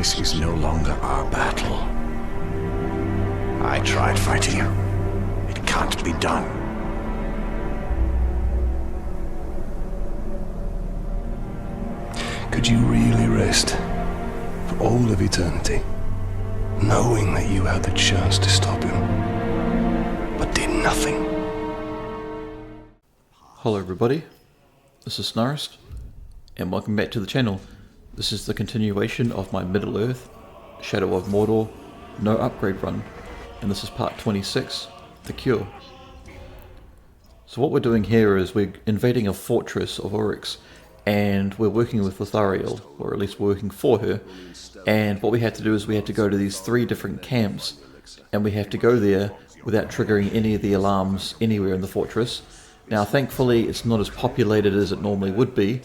This is no longer our battle. I tried fighting you. It can't be done. Could you really rest for all of eternity, knowing that you had the chance to stop him, but did nothing? Hello everybody, this is Snarist, and welcome back to the channel. This is the continuation of my Middle-earth, Shadow of Mordor, no upgrade run, and this is part 26, The Cure. So what we're doing here is we're invading a fortress of Oryx, and we're working with Lithariel, or at least working for her, and what we had to do is we had to go to these 3 different camps, and we have to go there without triggering any of the alarms anywhere in the fortress. Now thankfully it's not as populated as it normally would be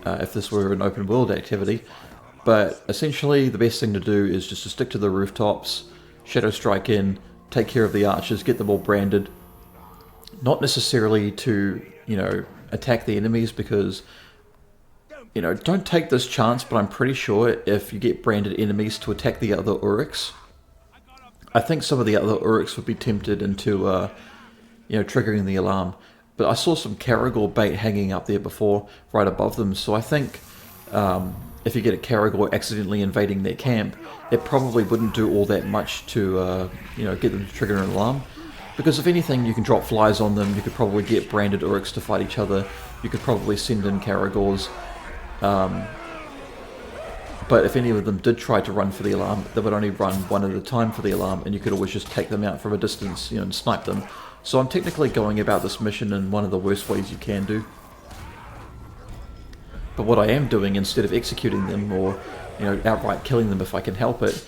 if this were an open world activity, but essentially the best thing to do is just to stick to the rooftops, shadow strike in, take care of the archers, get them all branded, not necessarily to, attack the enemies, because don't take this chance, but I'm pretty sure if you get branded enemies to attack the other Oryx, I think some of the other Oryx would be tempted into triggering the alarm. But I saw some Caragor bait hanging up there before, right above them, so I think if you get a Caragor accidentally invading their camp, it probably wouldn't do all that much to get them to trigger an alarm. Because if anything, you can drop flies on them, you could probably get branded Oryx to fight each other, you could probably send in Caragors. But if any of them did try to run for the alarm, they would only run one at a time for the alarm, and you could always just take them out from a distance, and snipe them. So I'm technically going about this mission in one of the worst ways you can do. But what I am doing, instead of executing them or outright killing them if I can help it,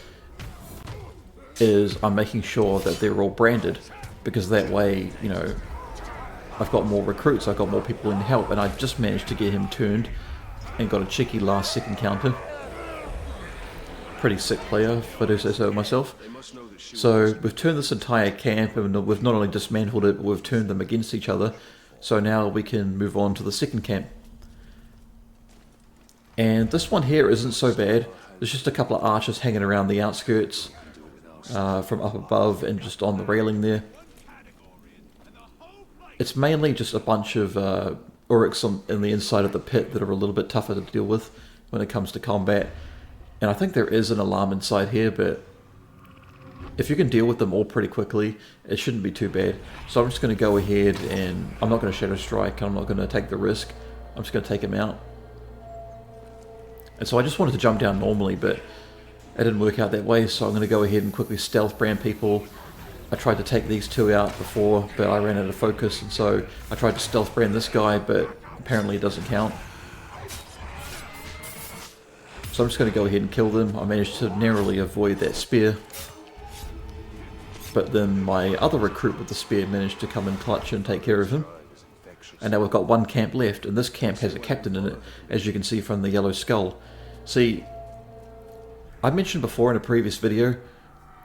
is I'm making sure that they're all branded, because that way, I've got more recruits, I've got more people in help, and I just managed to get him turned and got a cheeky last second counter. Pretty sick player, if I do say so myself. So we've turned this entire camp, and we've not only dismantled it, but we've turned them against each other. So now we can move on to the second camp. And this one here isn't so bad. There's just a couple of archers hanging around the outskirts from up above and just on the railing there. It's mainly just a bunch of Oryx in the inside of the pit that are a little bit tougher to deal with when it comes to combat. And I think there is an alarm inside here, but if you can deal with them all pretty quickly, it shouldn't be too bad. So I'm just going to go ahead, and I'm not going to shadow strike, I'm not going to take the risk, I'm just going to take him out. And so I just wanted to jump down normally, but it didn't work out that way, so I'm going to go ahead and quickly stealth brand people. I tried to take these 2 out before, but I ran out of focus, and so I tried to stealth brand this guy, but apparently it doesn't count. So I'm just going to go ahead and kill them. I managed to narrowly avoid that spear, but then my other recruit with the spear managed to come in clutch and take care of him. And now we've got 1 camp left, and this camp has a captain in it, as you can see from the yellow skull. See, I mentioned before in a previous video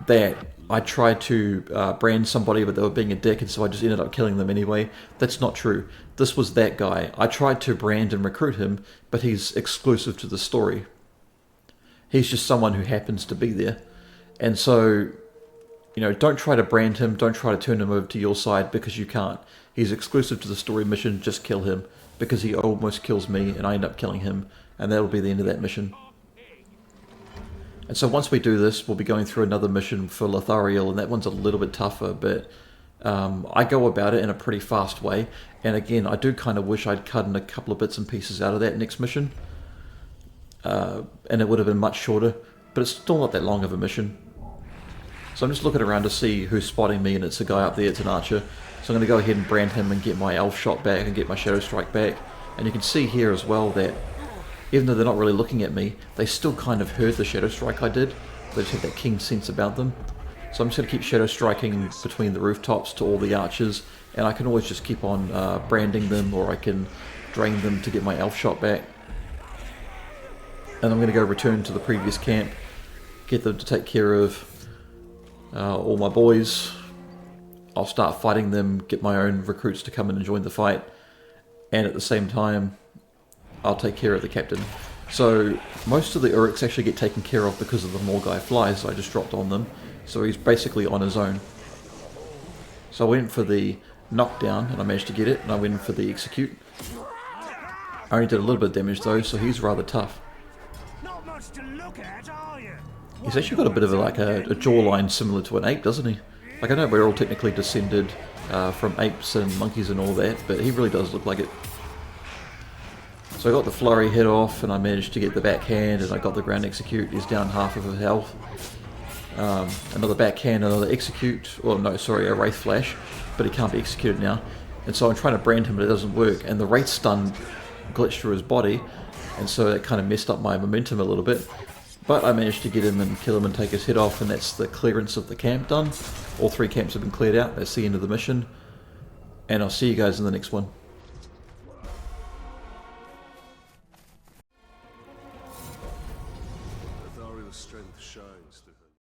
that I tried to brand somebody, but they were being a dick, and so I just ended up killing them anyway. That's not true. This was that guy. I tried to brand and recruit him, but he's exclusive to the story. He's just someone who happens to be there. And so, don't try to brand him, don't try to turn him over to your side, because you can't. He's exclusive to the story mission, just kill him, because he almost kills me, and I end up killing him, and that'll be the end of that mission. And so once we do this, we'll be going through another mission for Lithariel, and that one's a little bit tougher, but I go about it in a pretty fast way. And again, I do kind of wish I'd cut in a couple of bits and pieces out of that next mission. And it would have been much shorter, but it's still not that long of a mission. So I'm just looking around to see who's spotting me, and it's a guy up there, it's an archer. So I'm going to go ahead and brand him and get my elf shot back and get my shadow strike back. And you can see here as well that even though they're not really looking at me, they still kind of heard the shadow strike I did. They just have that king sense about them. So I'm just going to keep shadow striking between the rooftops to all the archers, and I can always just keep on branding them, or I can drain them to get my elf shot back. And I'm going to go return to the previous camp, get them to take care of all my boys. I'll start fighting them, get my own recruits to come in and join the fight, and at the same time I'll take care of the captain. So most of the Uruks actually get taken care of because of the Morgai flies I just dropped on them. So he's basically on his own. So I went for the knockdown and I managed to get it, and I went for the execute. I only did a little bit of damage though, so he's rather tough. Not much to look at, are you? He's actually got a bit of a jawline similar to an ape, doesn't he? Like, I know we're all technically descended from apes and monkeys and all that, but he really does look like it. So I got the flurry hit off, and I managed to get the backhand, and I got the ground execute. He's down half of his health. Another backhand, another execute. Well, no, sorry, a wraith flash, but he can't be executed now. And so I'm trying to brand him, but it doesn't work. And the wraith stun glitched through his body, and so that kind of messed up my momentum a little bit. But I managed to get him and kill him and take his head off, and that's the clearance of the camp done. All 3 camps have been cleared out. That's the end of the mission. And I'll see you guys in the next one. Lithariel's strength shines through her.